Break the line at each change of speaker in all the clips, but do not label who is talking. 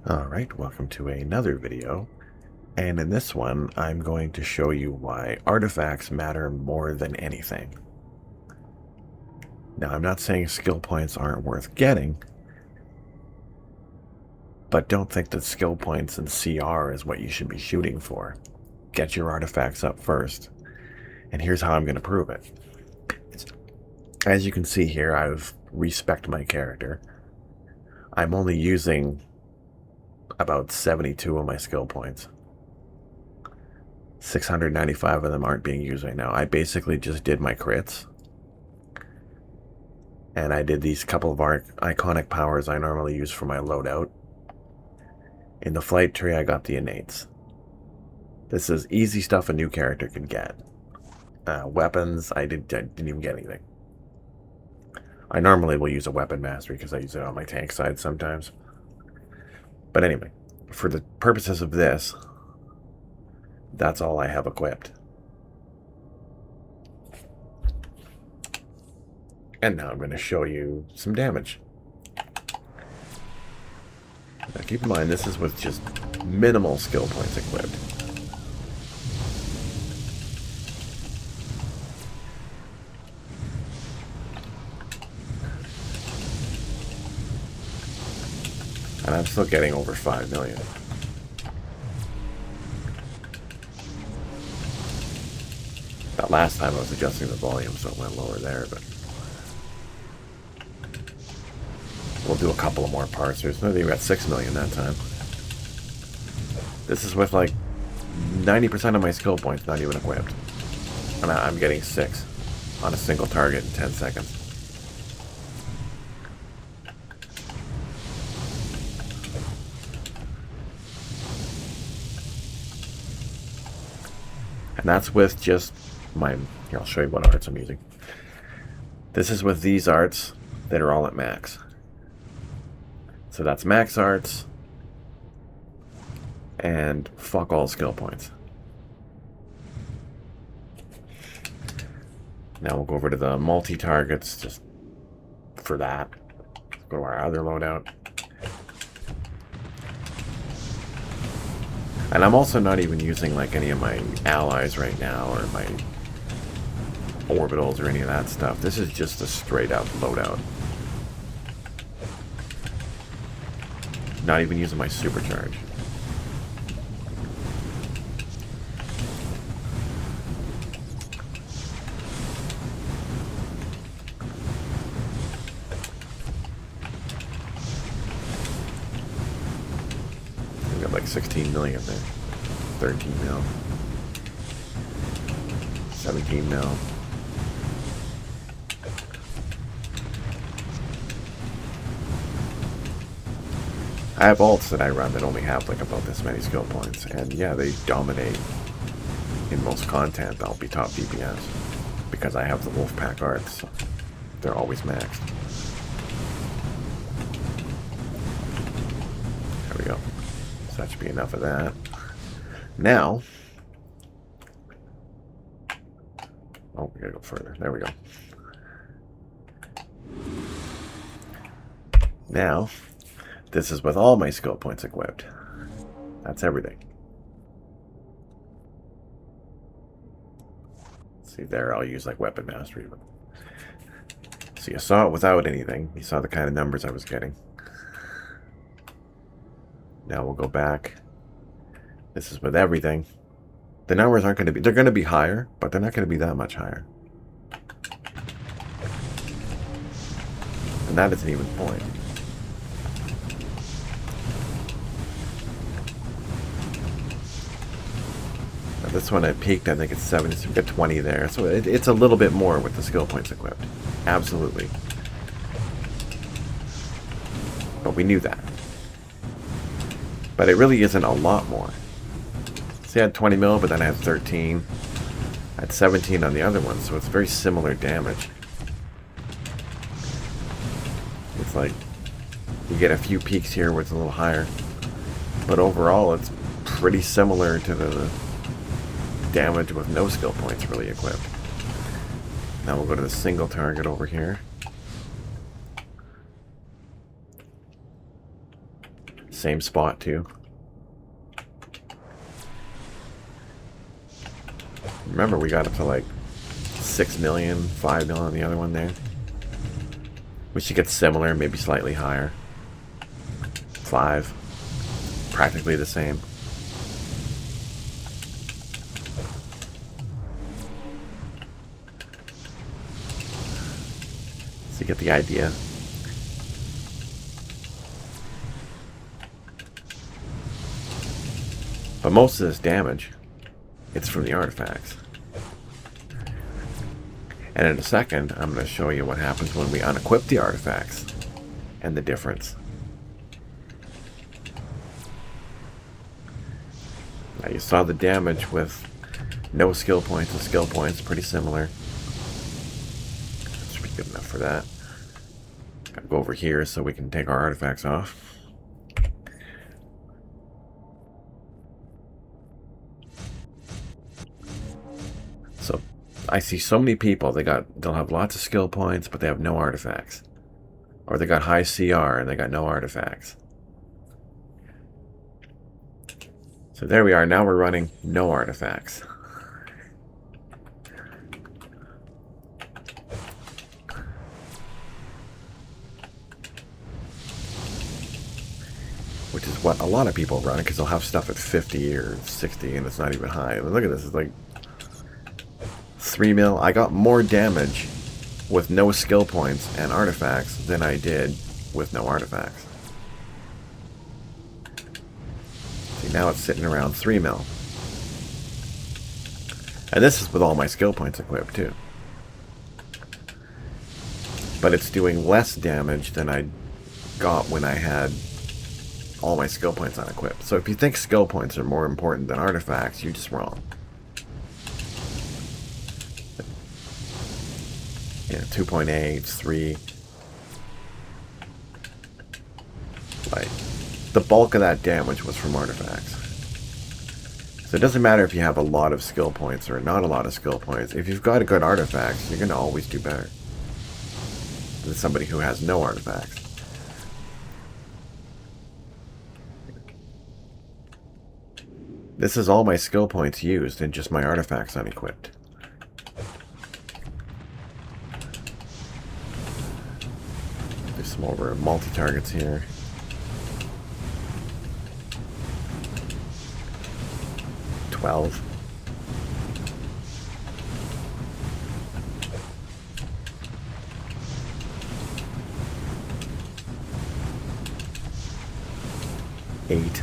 Alright, welcome to another video, and in this one I'm going to show you why artifacts matter more than anything. Now I'm not saying skill points aren't worth getting, but don't think that skill points and CR is what you should be shooting for. Get your artifacts up first, and here's how I'm going to prove it. As you can see here, I've respec'd my character. I'm only using about 72 of my skill points. 695 of them aren't being used right now. I basically just did my crits. And I did these couple of iconic powers I normally use for my loadout. In the flight tree, I got the innates. This is easy stuff a new character can get. Weapons, I didn't even get anything. I normally will use a weapon mastery because I use it on my tank side sometimes. But anyway, for the purposes of this, that's all I have equipped. And now I'm going to show you some damage. Now keep in mind, this is with just minimal skill points equipped. And I'm still getting over 5 million. That last time I was adjusting the volume, so it went lower there, but we'll do a couple of more parts here. So I think we got 6 million that time. This is with like 90% of my skill points not even equipped. And I'm getting 6 on a single target in 10 seconds. And that's with just my, here, I'll show you what arts I'm using. This is with these arts that are all at max. So that's max arts and fuck all skill points. Now we'll go over to the multi-targets just for that. Let's go to our other loadout. And I'm also not even using like any of my allies right now or my orbitals or any of that stuff. This is just a straight up loadout. Not even using my supercharge. We got like 16 million there. 13 mil. 17 mil. I have ults that I run that only have like about this many skill points, and yeah, they dominate in most content. I'll be top DPS because I have the Wolfpack arts. So they're always maxed. There we go. So that should be enough of that. Now, oh, we gotta go further. There we go. Now, this is with all my skill points equipped. That's everything. See there, I'll use like weapon mastery. So you saw it without anything. You saw the kind of numbers I was getting. Now we'll go back. This is with everything. The numbers aren't going to be, they're going to be higher, but they're not going to be that much higher. And that isn't even the point. This one I peaked, I think it's 70, so we got 20 there. So it's a little bit more with the skill points equipped. Absolutely. But we knew that. But it really isn't a lot more. See, I had 20 mil, but then I had 13. I had 17 on the other one, so it's very similar damage. It's like you get a few peaks here where it's a little higher. But overall, it's pretty similar to the damage with no skill points really equipped. Now we'll go to the single target over here. same spot too. Remember, we got up to like 6 million, 5 million on the other one there. We should get similar, maybe slightly higher. 5. Practically the same. So you get the idea. But most of this damage, it's from the artifacts. And in a second, I'm going to show you what happens when we unequip the artifacts and the difference. Now you saw the damage with no skill points and skill points, pretty similar. Should be good enough for that. Gotta go over here so we can take our artifacts off. So I see so many people, they'll have lots of skill points, but they have no artifacts. Or they got high CR and they got no artifacts. So there we are, now we're running no artifacts. Which is what a lot of people run, because they'll have stuff at 50 or 60 and it's not even high. And look at this, it's like 3 mil. I got more damage with no skill points and artifacts than I did with no artifacts. See, now it's sitting around 3 mil. And this is with all my skill points equipped too. But it's doing less damage than I got when I had all my skill points unequipped. So if you think skill points are more important than artifacts, you're just wrong. Yeah, 2.8, 3. Like, the bulk of that damage was from artifacts. So it doesn't matter if you have a lot of skill points or not a lot of skill points. If you've got a good artifacts, you're going to always do better than somebody who has no artifacts. This is all my skill points used and just my artifacts unequipped. There's some over multi-targets here. $12. $8.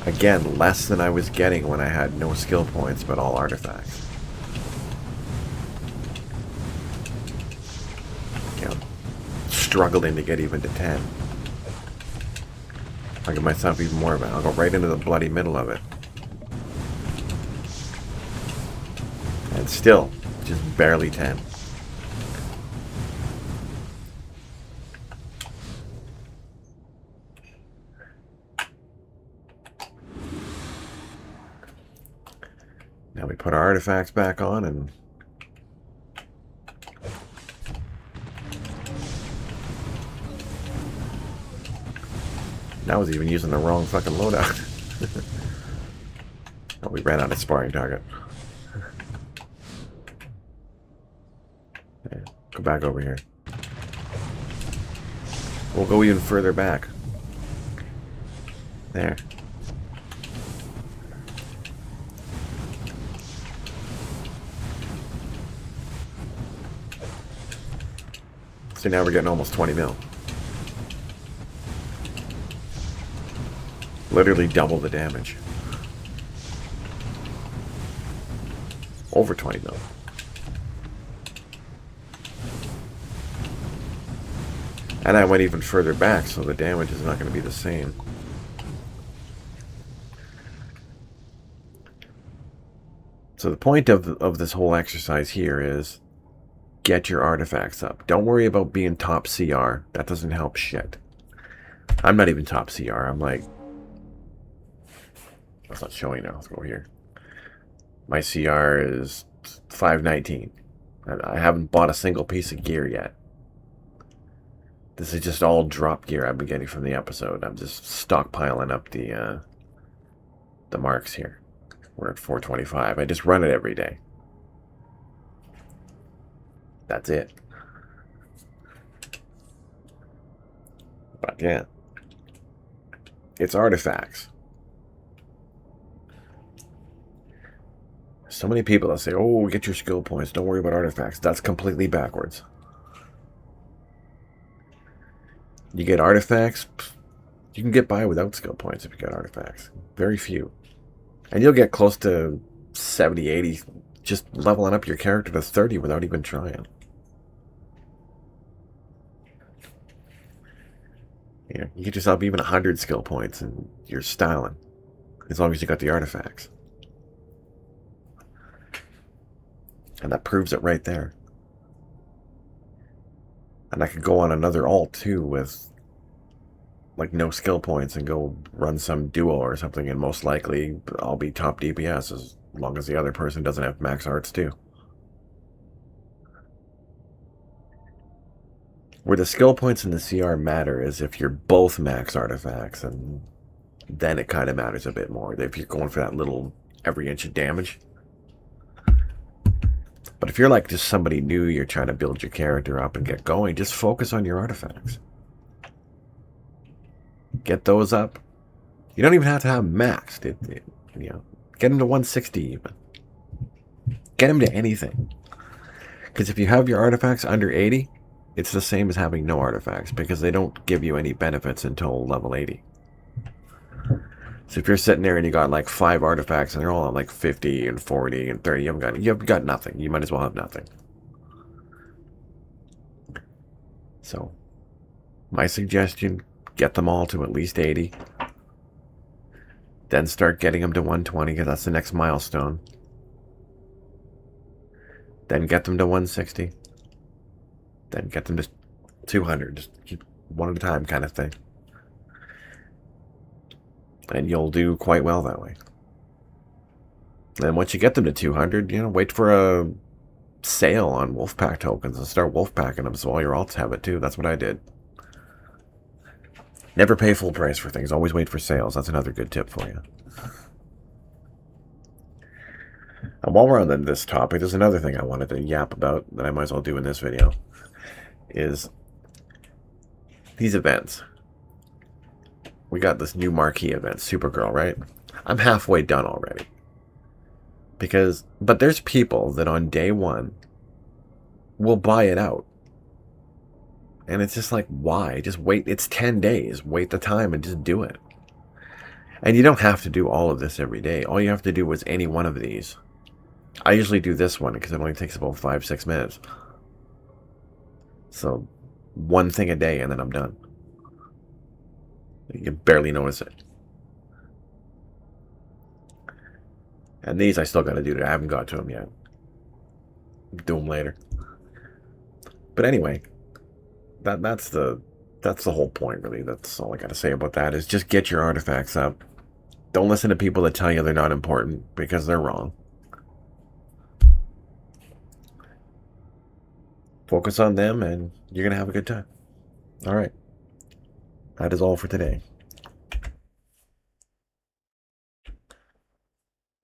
Again, less than I was getting when I had no skill points but all artifacts. You know, struggling to get even to 10. I'll give myself even more of it. I'll go right into the bloody middle of it. And still, just barely 10. Now we put our artifacts back on and I was even using the wrong fucking loadout. Oh, we ran out of sparring target. Yeah, go back over here. We'll go even further back. There. So now we're getting almost 20 mil. Literally double the damage. Over 20 mil. And I went even further back, so the damage is not going to be the same. So the point of this whole exercise here is get your artifacts up. Don't worry about being top CR. That doesn't help shit. I'm not even top CR. I'm like... That's not showing now. Let's go here. My CR is 519. I haven't bought a single piece of gear yet. This is just all drop gear I've been getting from the episode. I'm just stockpiling up the marks here. We're at 425. I just run it every day. That's it. But yeah, it's artifacts. So many people that say, oh, get your skill points, don't worry about artifacts. That's completely backwards. You get artifacts, you can get by without skill points if you get artifacts. Very few. And you'll get close to 70, 80, just leveling up your character to 30 without even trying. Yeah, you get yourself even 100 skill points and you're styling. As long as you got the artifacts. And that proves it right there. And I could go on another alt too with like no skill points and go run some duo or something, and most likely I'll be top DPS as long as the other person doesn't have max arts too. Where the skill points in the CR matter is if you're both max artifacts, and then it kind of matters a bit more if you're going for that little every inch of damage. But if you're like just somebody new, you're trying to build your character up and get going, just focus on your artifacts. Get those up. You don't even have to have maxed. You know, get them to 160 even. Get them to anything. Because if you have your artifacts under 80, it's the same as having no artifacts, because they don't give you any benefits until level 80. So if you're sitting there and you got like 5 artifacts and they're all at like 50 and 40 and 30, you haven't got nothing. You might as well have nothing. So my suggestion, get them all to at least 80. Then start getting them to 120, because that's the next milestone. Then get them to 160. Then get them to 200. Just keep one at a time kind of thing. And you'll do quite well that way. Then once you get them to 200, wait for a sale on Wolfpack tokens and start Wolfpacking them so all your alts have it too. That's what I did. Never pay full price for things. Always wait for sales. That's another good tip for you. And while we're on this topic, there's another thing I wanted to yap about that I might as well do in this video. Is these events. We got this new marquee event, Supergirl, right? I'm halfway done already. But there's people that on day one will buy it out. And it's just like, why? Just wait. It's 10 days. Wait the time and just do it. And you don't have to do all of this every day. All you have to do is any one of these. I usually do this one because it only takes about 5-6 minutes. So, one thing a day and then I'm done. You can barely notice it. And these I still got to do. I haven't got to them yet. Do them later. But anyway, that's the whole point, really. That's all I got to say about that, is just get your artifacts up. Don't listen to people that tell you they're not important, because they're wrong. Focus on them and you're going to have a good time. All right. That is all for today.